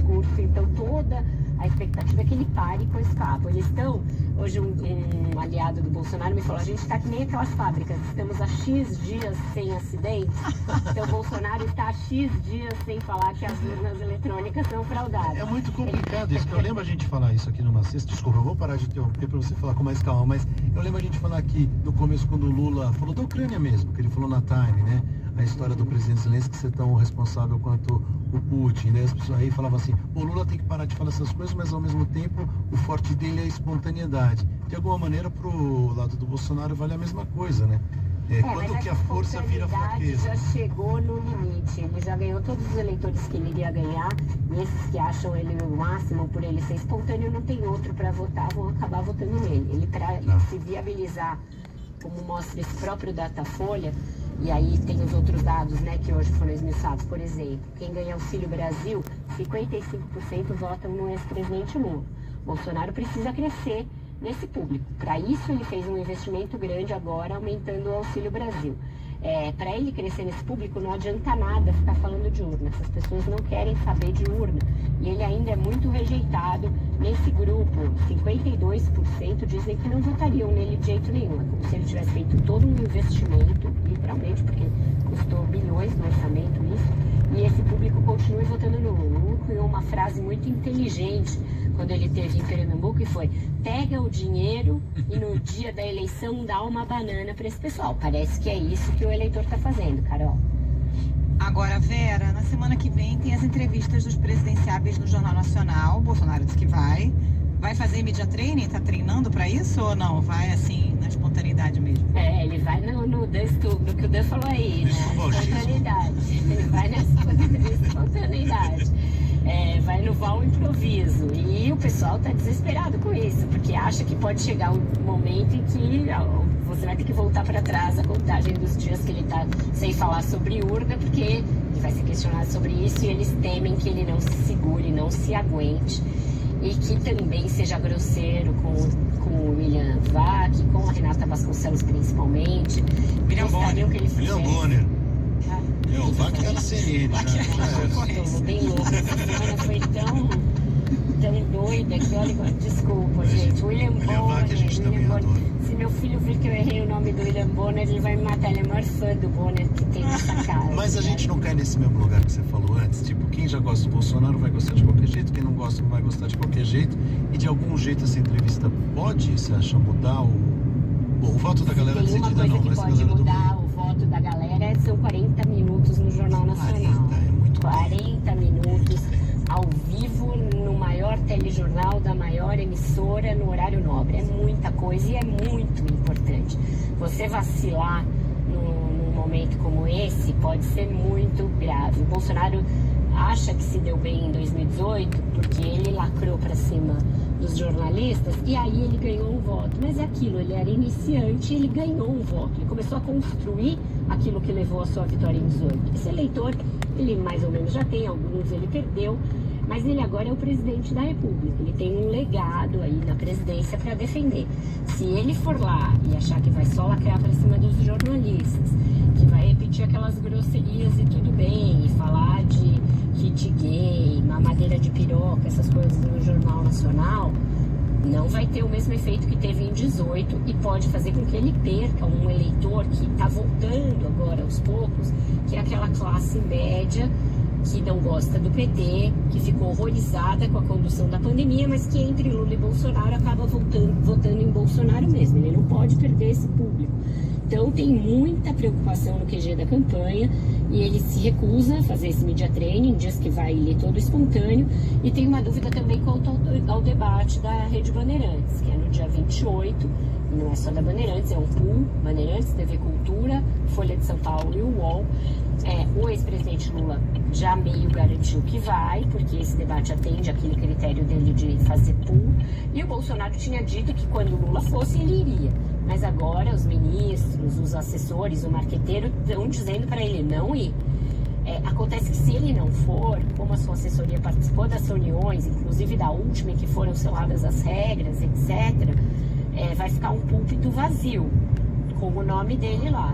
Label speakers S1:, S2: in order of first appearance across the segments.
S1: discurso. Então toda a expectativa é que ele pare com esse papo. Eles estão, hoje um aliado do Bolsonaro me falou, a gente está que nem aquelas fábricas, estamos há X dias sem acidente, então o Bolsonaro está há X dias sem falar que as urnas eletrônicas são fraudadas.
S2: É muito complicado isso, que eu lembro a gente falar isso aqui numa sexta, desculpa, eu vou parar de interromper para você falar com mais calma, mas eu lembro a gente falar aqui no começo, quando o Lula falou da Ucrânia mesmo, que ele falou na Time, né? A história do presidente Zelensky, que ser tão responsável quanto o Putin, né? As pessoas aí falavam assim, o Lula tem que parar de falar essas coisas, mas ao mesmo tempo o forte dele é a espontaneidade. De alguma maneira, pro lado do Bolsonaro vale a mesma coisa, né? Quando que a força vira fraqueza.
S1: Já chegou no limite, ele já ganhou todos os eleitores que ele iria ganhar, e esses que acham ele o máximo por ele ser espontâneo, não tem outro para votar, vão acabar votando nele. Ele, para se viabilizar, como mostra esse próprio Datafolha, e aí tem os outros dados, né, que hoje foram esmiuçados. Por exemplo, quem ganha Auxílio Brasil, 55% votam no ex-presidente Lula. Bolsonaro precisa crescer nesse público. Para isso, ele fez um investimento grande agora, aumentando o Auxílio Brasil. Para ele crescer nesse público, não adianta nada ficar falando de urna. Essas pessoas não querem saber de urna. E ele ainda é muito rejeitado nesse grupo. 52% dizem que não votariam nele de jeito nenhum. É como se ele tivesse feito todo um investimento, literalmente, porque custou bilhões no orçamento isso. E esse público continua votando no Lula. O Lula criou uma frase muito inteligente quando ele esteve em Pernambuco e foi: pega o dinheiro e no dia da eleição dá uma banana para esse pessoal. Parece que é isso que o eleitor está fazendo, Carol.
S3: Agora, Vera, na semana que vem tem as entrevistas dos presidenciáveis no Jornal Nacional. O Bolsonaro disse que vai. Vai fazer media training? Tá treinando para isso ou não? Vai assim, na espontaneidade mesmo?
S1: Ele vai no que o Dan falou aí, né? Espontaneidade. Ele vai na espontaneidade. Vai no vão improviso. E o pessoal tá desesperado com isso, porque acha que pode chegar um momento em que você vai ter que voltar para trás a contagem dos dias que ele tá sem falar sobre urna, porque ele vai ser questionado sobre isso e eles temem que ele não se segure, não se aguente. E que também seja grosseiro com o William Vac, com a Renata Vasconcelos principalmente.
S3: William Bonner.
S2: William Bonner. O Vac tá na CNN.
S1: Estou bem louca. Essa semana foi tão doida que, olha, desculpa, gente. William Bonner. Se meu filho vir que eu errei o nome do William Bonner, ele vai me matar. Ele é o maior fã do Bonner que tem nessa casa.
S2: Mas a gente não cai nesse mesmo lugar que você falou antes. Tipo, quem já gosta do Bolsonaro vai gostar de qualquer jeito, quem não gosta não vai gostar de qualquer jeito. E de algum jeito essa entrevista pode, você acha, mudar o voto da galera decidida? Não, mas a galera do
S1: mudar o voto da galera são 40 minutos no Jornal Nacional.
S2: 40, é muito
S1: 40 minutos ao vivo no maior telejornal da maior emissora no horário nobre. É muita coisa e é muito importante. Você vacilar num momento como esse pode ser muito grave. O Bolsonaro acha que se deu bem em 2018 porque ele lacrou para cima dos jornalistas e aí ele ganhou um voto. Mas é aquilo, ele era iniciante e ele ganhou um voto. Ele começou a construir aquilo que levou a sua vitória em 18. Esse eleitor, ele mais ou menos já tem, alguns ele perdeu, mas ele agora é o presidente da República. Ele tem um legado aí na presidência para defender. Se ele for lá e achar que vai só lacrar para cima dos jornalistas, que vai repetir aquelas grosserias e tudo bem, e falar de kit gay, mamadeira de piroca, essas coisas no Jornal Nacional, não vai ter o mesmo efeito que teve em 18 e pode fazer com que ele perca um eleitor que está voltando agora aos poucos, que é aquela classe média que não gosta do PT, que ficou horrorizada com a condução da pandemia, mas que entre Lula e Bolsonaro acaba votando em Bolsonaro mesmo. Ele não pode perder esse público. Então tem muita preocupação no QG da campanha e ele se recusa a fazer esse media training, diz que vai ler todo espontâneo, e tem uma dúvida também quanto ao debate da Rede Bandeirantes, que é no dia 28, e não é só da Bandeirantes, é um pool, Bandeirantes, TV Cultura, Folha de São Paulo e o UOL. O ex-presidente Lula já meio garantiu que vai, porque esse debate atende aquele critério dele de fazer pool, e o Bolsonaro tinha dito que quando Lula fosse, ele iria. Mas agora os ministros, os assessores, o marqueteiro estão dizendo para ele não ir. Acontece que se ele não for, como a sua assessoria participou das reuniões, inclusive da última em que foram seladas as regras, etc., vai ficar um púlpito vazio, com o nome dele lá.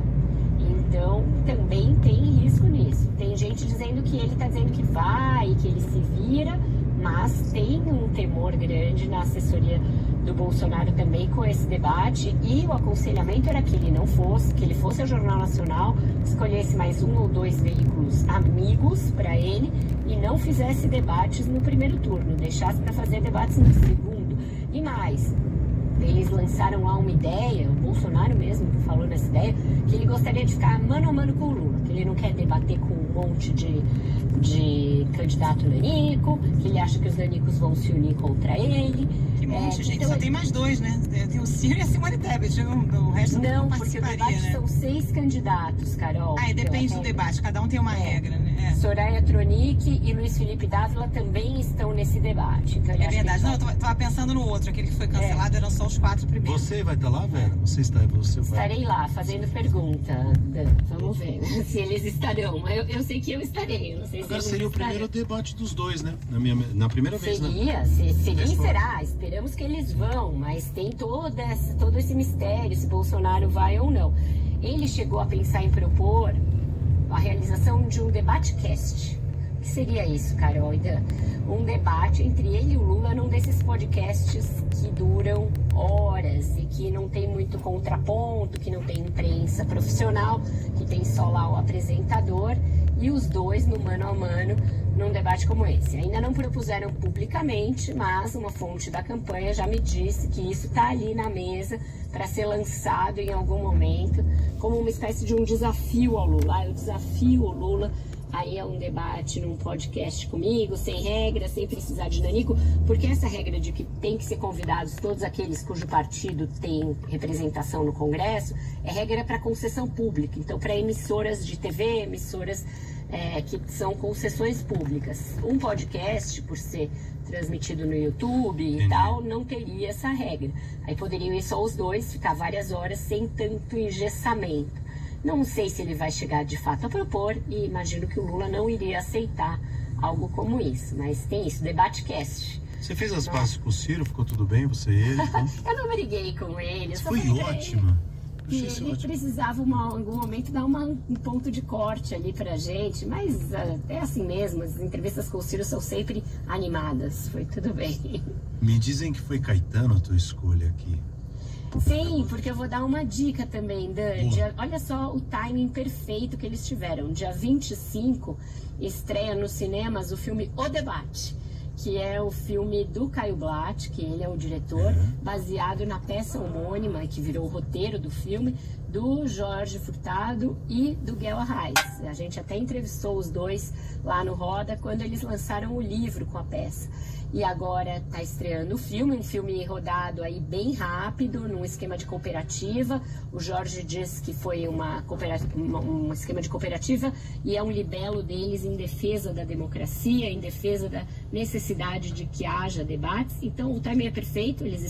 S1: Então, também tem risco nisso. Tem gente dizendo que ele está dizendo que vai, que ele se vira, mas tem um temor grande na assessoria do Bolsonaro também com esse debate, e o aconselhamento era que ele não fosse, que ele fosse ao Jornal Nacional, escolhesse mais 1 ou 2 veículos amigos para ele e não fizesse debates no primeiro turno, deixasse para fazer debates no segundo. E mais, eles lançaram lá uma ideia, o Bolsonaro mesmo falou nessa ideia, que ele gostaria de ficar mano a mano com o Lula, que ele não quer debater com um monte de candidato nanico, que ele acha que os nanicos vão se unir contra ele.
S3: Que monte, gente, então, só tem mais 2, né? Tem o Ciro e a Simone Tebet, o resto
S1: não porque o debate, né? São 6 candidatos, Carol.
S3: Ah, e depende do debate, cada um tem uma regra, né?
S1: Soraya Tronic e Luiz Felipe Dávila também estão nesse debate. Então,
S3: é verdade, não, eu tava pensando no outro, aquele que foi cancelado, eram só os 4 primeiros.
S2: Você vai estar lá, Vera? Você
S1: Estarei lá, fazendo pergunta. Vamos ver se eles estarão. Eu sei que eu estarei, eu não sei se
S2: agora
S1: eles
S2: seria
S1: estarão.
S2: O primeiro debate dos dois, né? Na primeira vez,
S1: seria,
S2: né?
S1: Seria e será. Esperamos que eles vão, mas tem todo esse mistério, se Bolsonaro vai ou não. Ele chegou a pensar em propor a realização de um debate-cast. O que seria isso, Carol? Um debate entre ele e o Lula num desses podcasts que duram horas e que não tem muito contraponto, que não tem imprensa profissional, que tem só lá o apresentador, e os dois no mano a mano num debate como esse. Ainda não propuseram publicamente, mas uma fonte da campanha já me disse que isso está ali na mesa para ser lançado em algum momento como uma espécie de um desafio ao Lula. Eu desafio o Lula aí é um debate num podcast comigo, sem regra, sem precisar de nanico, porque essa regra de que tem que ser convidados todos aqueles cujo partido tem representação no Congresso é regra para concessão pública, então para emissoras de TV, emissoras que são concessões públicas. Um podcast, por ser transmitido no YouTube e tal, não teria essa regra. Aí poderiam ir só os dois, ficar várias horas sem tanto engessamento. Não sei se ele vai chegar de fato a propor, e imagino que o Lula não iria aceitar algo como isso, mas tem isso, debate-cast.
S2: Você fez as pazes com o Ciro, ficou tudo bem, você e ele? Então?
S1: Eu não briguei com ele.
S2: Foi ótima.
S1: E ele precisava, em algum momento, dar um ponto de corte ali pra gente, mas é assim mesmo, as entrevistas com o Ciro são sempre animadas, foi tudo bem.
S2: Me dizem que foi Caetano a tua escolha aqui.
S1: Sim, porque eu vou dar uma dica também, Dan. Olha só o timing perfeito que eles tiveram. Dia 25 estreia nos cinemas o filme O Debate, que é o filme do Caio Blatt, que ele é o diretor, baseado na peça homônima, que virou o roteiro do filme, do Jorge Furtado e do Guel Arraes. A gente até entrevistou os dois lá no Roda quando eles lançaram o livro com a peça. E agora está estreando o filme, um filme rodado aí bem rápido, num esquema de cooperativa. O Jorge diz que foi um esquema de cooperativa e é um libelo deles em defesa da democracia, em defesa da necessidade de que haja debates. Então o timing é perfeito, eles